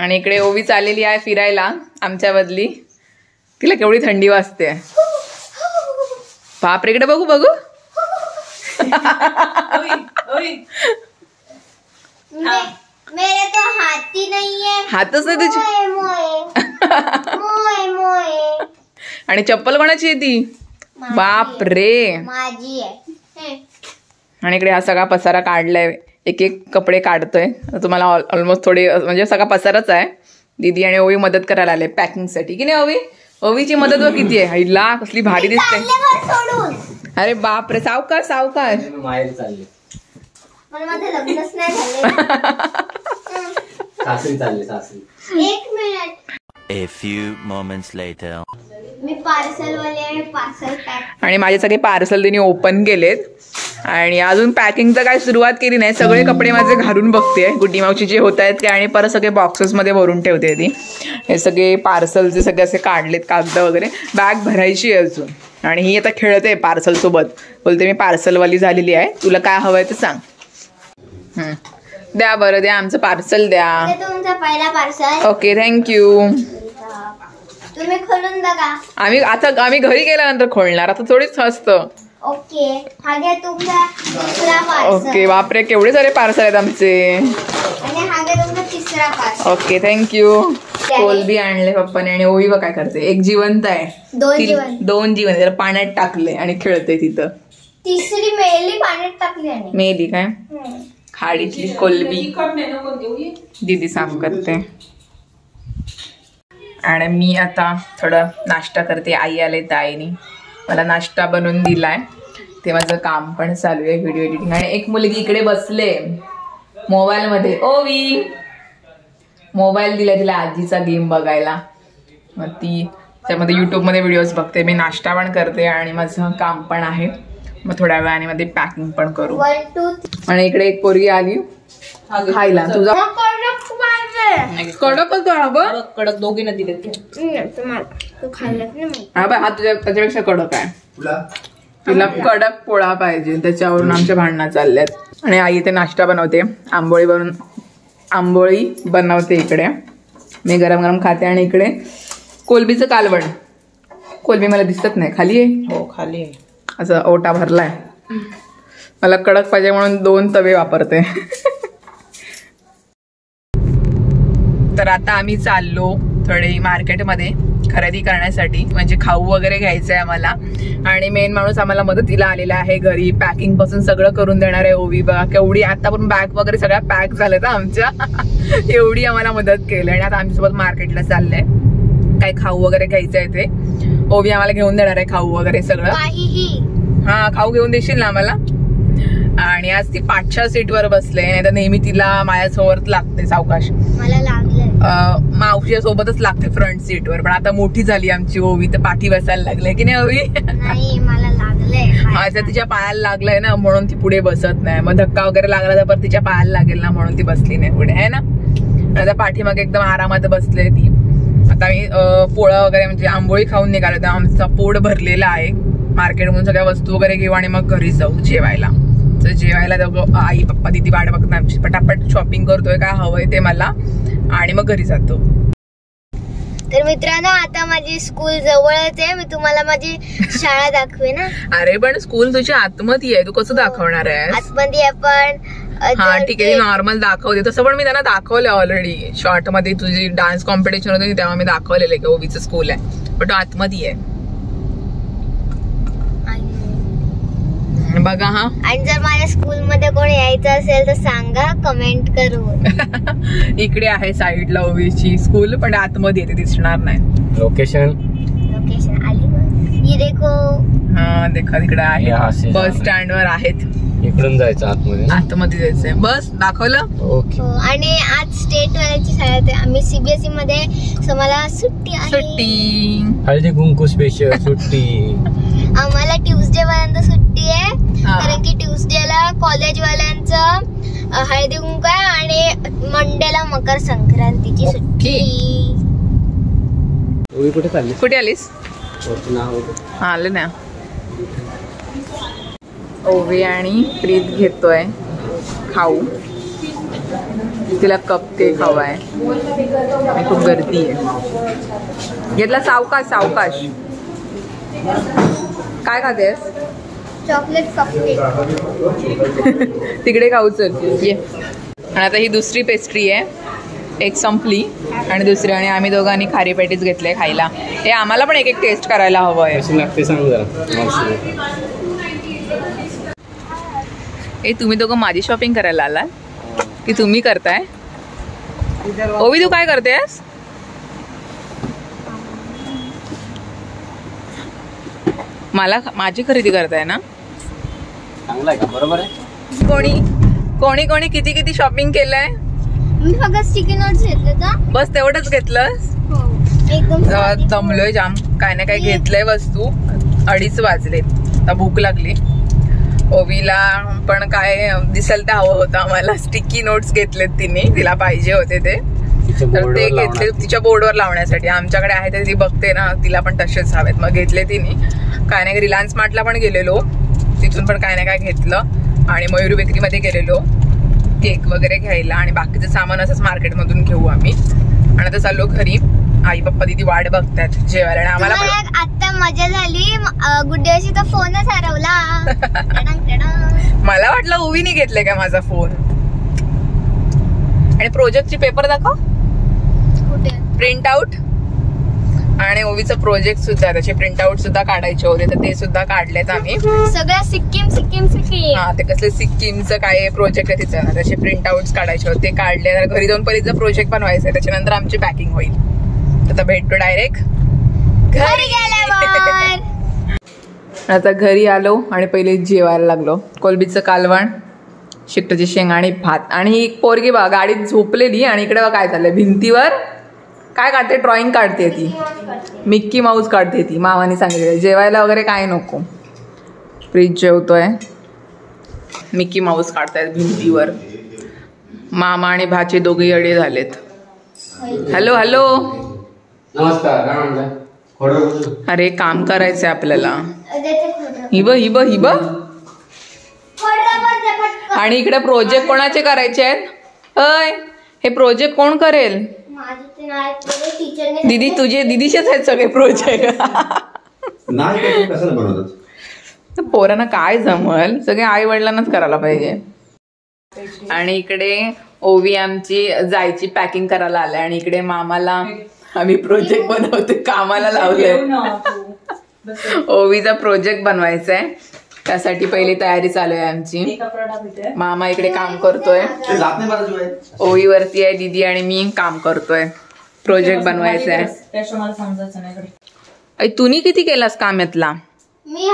आणि इकडे ओवी चाललेली आहे फिरायला आमच्या बदली. तिला केवढी थंडी वाजते. बापरे इकडे बघू बघू. मेरे तो हाथी नहीं है. हातच नाही तुझी. आणि चप्पल कोणाची आहे ती? बाप रे माझी आहे. आणि इकडे हा सगळा पसारा काढलाय. एक एक कपडे काढतोय. तुम्हाला ऑलमोस्ट थोडे म्हणजे सगळा पसाराच आहे. दीदी आणि ओवी मदत करायला आले पॅकिंग साठी की नाही ओवी? ओवीची मदत व किती आहे? हिला कसली भारी दिसते. अरे बाप रे सावकाश सावकाश. माहेर चालले. मला माझं लग्नच नाही झालं. सासरी चालले सासरी. एक minute. A few moments later. Me parcel वाले पार्सल पॅक. आणि माझे सगळे पार्सल त्यांनी ओपन केलेत. आणि अजून पॅकिंगचं काय सुरुवात केली नाही. सगळे कपडे माझे घालून बघते गुड्डी मावशी जे होत आहेत ते. आणि परत सगळे बॉक्सेसमध्ये भरून ठेवते ती. हे सगळे पार्सलचे सगळे असे काढलेत कागद वगैरे. बॅग भरायची आहे अजून. आणि ही आता खेळते पार्सल सोबत. बोलते मी पार्सलवाली झालेली आहे. तुला काय हवंय ते सांग. द्या बरं द्या आमचं पार्सल द्या. तुमचा पहिला पार्सल. Okay thank you. तुम्ही खोलून बघा. आम्ही घरी गेल्यानंतर खोलणार. आता थोडीच असतं. ओके हा घ्या तुमचा दुसरा पार्सल. ओके बापरे केवढे सारे पार्सल आहेत आमचे. आणि हा घ्या तुमचा तिसरा पार्सल. Okay thank you. कोलबी आणले पप्पाने. आणि ओवी काय करते? एक जिवंत आहे. दोन जिवंत त्याला पाण्यात टाकले आणि खेळते तिथं. तिसरी मेली पाण्यात टाकली. आणि मेली काय? खाडीतली कोलबी दीदी साफ करते. आणि मी आता थोडं नाश्ता करते. आई आले तर आईनी मला नाश्ता बनवून दिलाय. ते माझं काम पण चालू आहे व्हिडिओ एडिटिंग. आणि एक मुलगी इकडे बसले मोबाईलमध्ये. ओवी मोबाईल दिला तिला आजीचा गेम बघायला. मग ती त्यामध्ये यूट्यूबमध्ये व्हिडिओज बघते. मी नाश्ता पण करते आणि माझं काम पण आहे. मग थोड्या वेळाने मध्ये पॅकिंग पण करू. आणि इकडे एक पोरगी आली खायला. तुझा कडकच कडक दोघींना दिले. हा बाय हा तुझ्या त्याच्यापेक्षा कडक आहे. तिला कडक पोळा पाहिजे. त्याच्यावरून आमच्या भांडणं चालल्यात. आणि आई इथे नाश्ता बनवते. आंबोळी बनवते इकडे. मी गरम गरम खाते. आणि इकडे कोलबीचं कालवण. कोलबी मला दिसत नाही. खाली आहे. हो खाली आहे. असं ओटा भरलाय. मला कडक पाहिजे म्हणून 2 तवे वापरते. तर आता आम्ही चाललो थोडे मार्केटमध्ये खरेदी करण्यासाठी. म्हणजे खाऊ वगैरे घ्यायचंय आम्हाला. आणि मेन माणूस आम्हाला मदतीला आलेला आहे घरी. पॅकिंग पासून सगळं करून देणार आहे ओवी. बघा केवढी आता पण बॅग वगैरे सगळ्या पॅक झाल्यात आमच्या. एवढी आम्हाला मदत केली. आणि आता आमच्यासोबत मार्केटला चाललंय. काय खाऊ वगैरे घ्यायचंय ते. ओवी आम्हाला घेऊन देणार आहे खाऊ वगैरे सगळं. हा खाऊ घेऊन देशील ना आम्हाला. आणि आज ती 5च्या सीटवर बसले. नाही तर नेहमी तिला माझ्यासोबत लागते सावकाश. मला लागलंय. मावशीच्या सोबतच लागते फ्रंट सीटवर. पण आता मोठी झाली आमची ओवी तर पाठी बसायला लागले की नाही ओवी? नाही मला लागलंय. माझ्या तिच्या पायाला लागलंय ना म्हणून ती पुढे बसत नाही. मग धक्का वगैरे लागला तर परत तिच्या पायाला लागेल ना म्हणून ती बसली नाही पुढे आहे ना. आता पाठीमागे एकदम आरामात बसले ती. आता मी पोळा वगैरे म्हणजे आंबोळी खाऊन निघालो. तर आमचा पोट भरलेला आहे. मार्केटमधून सगळ्या वस्तू वगैरे घेऊ आणि मग घरी जाऊ जेवायला. तर जेवायला दोघं आई पप्पा दिदी वाट बघतात आमची. पटापट शॉपिंग करतोय काय हवंय ते मला. आणि मग घरी जातो. तर मित्रांनो आता माझी स्कूल जवळच आहे. मी तुम्हाला माझी शाळा दाखवे ना. अरे पण स्कूल तुझ्या आतमध्ये आहे. तू कसं दाखवणार आहे? आतमध्ये आपण हा ठीक आहे नॉर्मल दाखवते. तसं पण मी त्यांना दाखवलं ऑलरेडी. शॉर्ट मध्ये तुझी डान्स कॉम्पिटिशन होती तेव्हा मी दाखवलेलं की ओवीचं स्कूल आहे. पण तो आतमध्ये आहे बघा. हा आणि जर माझ्या स्कूल मध्ये कोणी यायचं असेल तर सांगा कमेंट करून. इकडे आहे साईडला ओवीची स्कूल पण आतमध्ये येते दिसणार नाही. लोकेशन आली. ये देखो. हा देखा तिकडे आहे. बस स्टँड वर आहेत. इकडून जायचं आतमध्ये जायचंय. बस दाखवलं. ओके. आणि आज स्टेट वाल्याची शाळा आहे. आम्ही सीबीएसई मध्ये मला सुट्टी आहे. सुट्टी हळदी कुंकू स्पेशल सुट्टी. आम्हाला ट्यूसडे पर्यंत सुट्टी आहे. कारण की ट्यूसडेला कॉलेजवाल्यांचं हळदी कुंकू आहे. आणि मंडेला मकर संक्रांतीची सुट्टी. कुठे चालली? कुठे आलीस? आले ना. ओवी आणि प्रीत घेतोय खाऊ. तिला कप केक हवाय. खूप गर्दी आहे. घेतला सावकाश सावकाश. काय खातेस? Chocolate cupcake. तिकडे खाऊ चल ये. आणि आता ही दुसरी पेस्ट्री आहे. एक संपली आणि दुसरी, आणि आम्ही दोघांनी खारी पॅटीस घेतले खायला. हे आम्हाला पण एक एक टेस्ट करायला हवं आहे. कशी लागते सांग जरा. हे तुम्ही दोघं माझी शॉपिंग करायला आलात की तुम्ही करताय? ओवी तू काय करतेस? मला माझी खरेदी करताय ना? चांगला आहे का? बरोबर आहे. कोणी कोणी किती किती शॉपिंग केलंय? मी फक्त स्टिकी नोट्स घेतले का? बस तेवढंच घेतलंस? एकदम दमलोय जाम. काय ना काय घेतलंय वस्तू. 2:30 वाजलेत. आता भूक लागली. ओवीला पण काय दिसेल ते हवं होतं आम्हाला. स्टिकी नोट्स घेतलेत तिने, तिला पाहिजे होते ते, तर ते घेतले तिच्या बोर्डवर लावण्यासाठी. आमच्याकडे आहे ते ती बघते ना, तिला पण तसेच हवेत, मग घेतले तिने. काय नाही, रिलायन्स मार्टला पण गेलेलो, तिथून पण काय ना काय घेतलं. आणि मयूर बेकरीमध्ये गेलेलो केक वगैरे घ्यायला, आणि बाकीचं सामान असंच मार्केटमधून घेऊ आम्ही. आणि आता चाललो घरी. आई पप्पा दिदी वाट बघतात जेवायला. आणि आम्हाला आता मजा झाली. गुड्डेशी तर फोनच हरवला. मला वाटलं ओवीने घेतलंय का माझा फोन. आणि प्रोजेक्टची पेपर दाखव. कुठे? Print out. आणि ओवीचं प्रोजेक्ट सुद्धा, त्याचे प्रिंट आउट सुद्धा काढायचे होते, तर ते सुद्धा काढलेत आम्ही. सगळ्या सिक्कीम सिक्कीम सिक्कीम. हा, ते कसले सिक्कीमचं काय प्रोजेक्ट आहे तिचं, त्याचे प्रिंट आउट काढायचे होते, ते काढले. तर घरी जाऊन पहिलीचं प्रोजेक्ट बनवायचं आहे, त्याच्यानंतर आमची पॅकिंग होईल. आता भेटतो डायरेक्ट घरी गेल्यावर. आता घरी आलो आणि पहिले जेवायला लागलो. कोलबीचं कालवण, शेकटाची शेंग आणि भात. आणि ही पोरगी बा गाडीत झोपलेली, आणि इकडे काय चाललंय भिंतीवर काय काढते, ड्रॉइंग काढते ती. मिक्की माऊस काढते ती. मामाने सांगितलं जेवायला वगैरे काय नको. फ्रीज जेवतोय, मिक्की माऊस काढतायत भिंतीवर. मामा आणि भाचे दोघे अडे झालेत. Hello hello. नमस्कार. काय म्हणताय? अरे काम करायचंय आपल्याला. हिब. आणि इकडे प्रोजेक्ट कोणाचे करायचे आहेत? अय, हे प्रोजेक्ट कोण करेल? दीदी तुझे दीदीचेच आहेत सगळे प्रोजेक्ट. पोरांना काय जमल, सगळे आई वडिलांनाच करायला पाहिजे. आणि इकडे ओवी आमची जायची पॅकिंग करायला आले, आणि इकडे मामाला आम्ही प्रोजेक्ट बनवते, कामाला लावले. ओवीचा प्रोजेक्ट बनवायचा आहे, त्यासाठी पहिली तयारी चालू आहे आमची. मामा इकडे काम करतोय, ओवी वरती आहे, दीदी आणि मी काम करतोय. प्रोजेक्ट बनवायचा आहे. तुम्ही किती केलास काम यातला? मी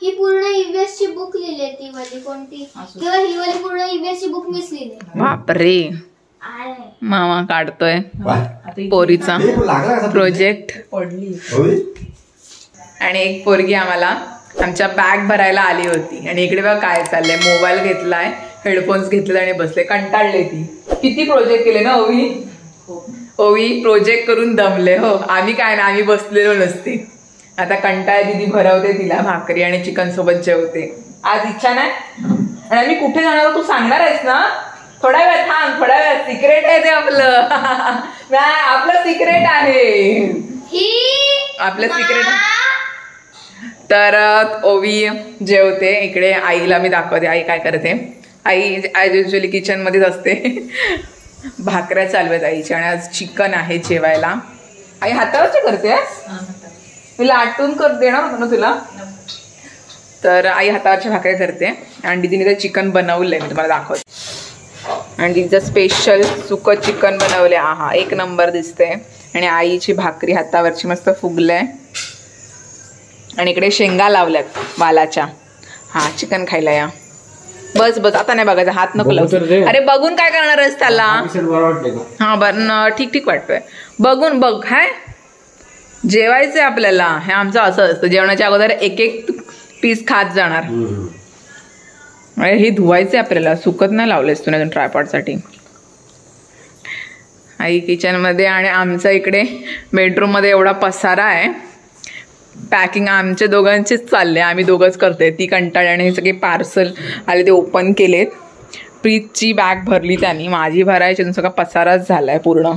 ही पूर्ण ईव्हीएस ची बुक लिहिली, ती वाली कोणती किंवा ही वाली पूर्ण ईव्हीएस ची बुक मीच लिहिली. बापरे. मामा काढतोय पोरीचा प्रोजेक्ट. आणि एक पोरगी आम्हाला आमच्या बॅग भरायला आली होती, आणि इकडे बघा काय चाललंय. मोबाईल घेतलाय, हेडफोन्स घेतले आणि बसले, कंटाळले. ती किती प्रोजेक्ट केले ना ओवी. ओवी प्रोजेक्ट करून दमले. हो, आम्ही काय ना, आम्ही बसलेलो नसते. आता कंटाळ दिदी भरवते तिला, भाकरी आणि चिकन सोबत जेवते. आज इच्छा नाही. आणि आम्ही कुठे जाणार तू सांगणार आहेस ना? थोडा वेळ थांब, थोडा वेळ. सिक्रेट आहे ते आपलं. नाही, आपलं सिक्रेट आहे, आपलं सिक्रेट. तर ओवी जेवते. इकडे आईला मी दाखवते आई काय करते. आई ॲज युजली किचन मध्येच असते. भाकऱ्या चालू आहेत आईच्या, आणि आज चिकन आहे जेवायला. आई हातावरची करते, तुला आटून कर देणार होतं ना तुला. तर आई हातावरच्या भाकऱ्या करते, आणि दीदीने ते चिकन बनवलंय, मी तुम्हाला दाखवते. आणि तिचं स्पेशल सुकं चिकन बनवले. हा, एक नंबर दिसते. आणि आईची भाकरी हातावरची मस्त फुगलंय, आणि इकडे शेंगा लावल्यात वालाच्या. हा, चिकन खायला या. बस बस, आता नाही बघायचं, हात नको लावू. अरे बघून काय करणार आहेस त्याला? हा बरं, ठीक ठीक वाटतोय. बघून बघ. हाय, जेवायचंय आपल्याला. हे आमचं असं असतं, जेवणाच्या अगोदर एक एक पीस खात जाणार. हे धुवायचंय आपल्याला, सुकत नाही लावलेस तुला ट्रायपॉडसाठी. आई किचन मध्ये, आणि आमचं इकडे बेडरूम मध्ये एवढा पसारा आहे. पॅकिंग आमच्या दोघांचीच चालले, आम्ही दोघंच करतोय. ती कंटाळी, आणि हे सगळे पार्सल आले ते ओपन केलेत. प्रीतची बॅग भरली त्यांनी, माझी भरायची सगळा पसाराच झालाय पूर्ण,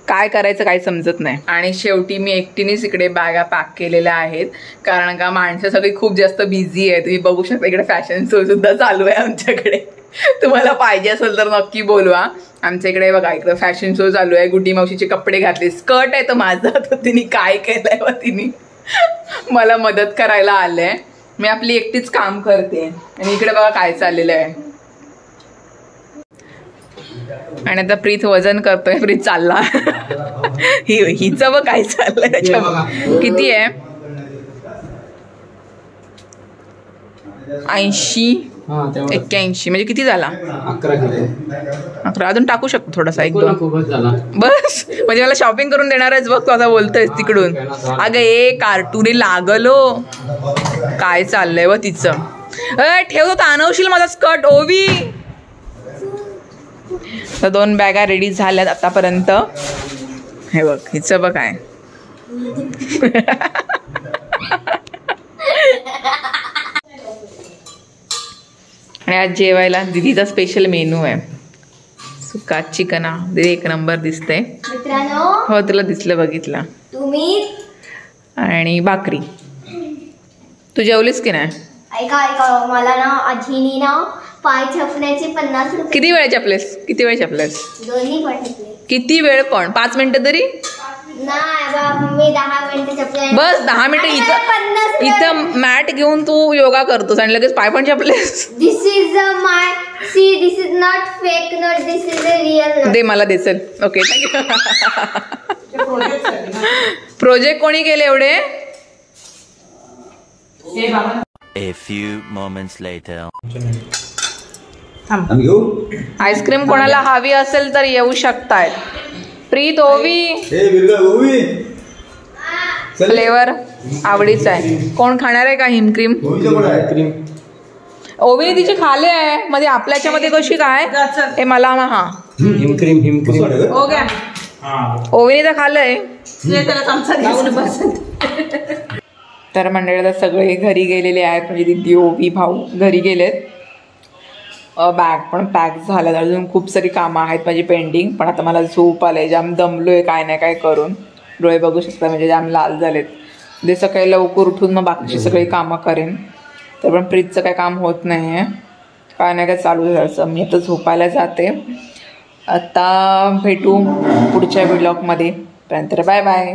काय करायचं काही समजत नाही. आणि शेवटी मी एकटीनेच इकडे बॅगा पॅक केलेल्या आहेत, कारण का माणसं सगळी खूप जास्त बिझी आहे. तुम्ही बघू शकता इकडे फॅशन शो सुद्धा चालू आहे आमच्याकडे. तुम्हाला पाहिजे असेल तर नक्की बोलवा. आमच्या इकडे बघा इकडे फॅशन शो चालू आहे. गुड्डी मावशीचे कपडे घातले, स्कर्ट आहे तर माझं, तर तिने काय केलंय व तिने मला मदत करायला आलंय. मी आपली एकटीच काम करते आणि इकडे बघा काय चाललेलं आहे. आणि आता प्रीत वजन करतोय, प्रीत चालला. हिचं बघ काय चाललंय त्याच्या. किती आहे? 80 81 म्हणजे किती झाला? 11. अजून टाकू शकतो थोडासा, 1-2 बस. म्हणजे मला शॉपिंग करून देणारच बघ तू आता बोलतोयस तिकडून. अगं ए कार्टून लागलो, काय चाललंय व तिचं. ठेवतो तर आणवशील माझा स्कर्ट ओवी. तर 2 बॅगा रेडी झाल्यात आतापर्यंत. हे बघ हिचं बघ काय. आणि आज जेवायला दीदीचा स्पेशल मेनू आहे, सुका चिकना. दीदी 1 नंबर दिसते मित्रांनो. हो तुला दिसलं, बघितलं. तुम्ही आणि भाकरी. तू जेवलीस की नाही? ऐका मला ना आजीनी ना पाय छापण्याचे 50 रुपये. किती वेळ चपलेस? किती वेळ चपलेस? दोन्ही पण छापले. किती वेळ पण? 5 मिनिटं तरी नाही बा, मी 10 मिनिटं छापले. बस 10 मिनिटं. इथं मॅट घेऊन तू योगा करतोस आणि लगेच पाय पण छापलेस. This is my see, this is not fake note, this is a real. दे मला देसेल. Okay thank you. प्रोजेक्ट कोणी केले एवढे? A few moments later. Ice cream कोणाला हवी असेल तर येऊ शकतायत. प्रीत ओवी फ्लेवर आवडीचा आहे. कोण खाणार आहे का हिमक्रीम? ओवी तिचे खाले आहे मध्ये, आपल्याच्या मध्ये कशी काय हे मला हा हिमक्रीम हो गया. ओवीने तर खाल्लंय. तर मंडळाला सगळे घरी गेलेले आहेत, म्हणजे दिदी ओवी भाऊ घरी गेलेत. बॅग पण पॅक झालं, अजून खूप सारी कामं आहेत माझी पेंडिंग. पण आता मला झोप आलंय, जाम दमलोय काय नाही काय करून. डोळे बघू शकता म्हणजे जाम लाल झालेत. ते सकाळी लवकर उठून मग बाकीची सगळी कामं करेन. तर पण प्रीतचं काय काम होत नाही आहे, काय नाही काय चालू झालं. मी आता झोपायला जाते. आता भेटू पुढच्या व्लॉगमध्ये. पर्यंत बाय बाय.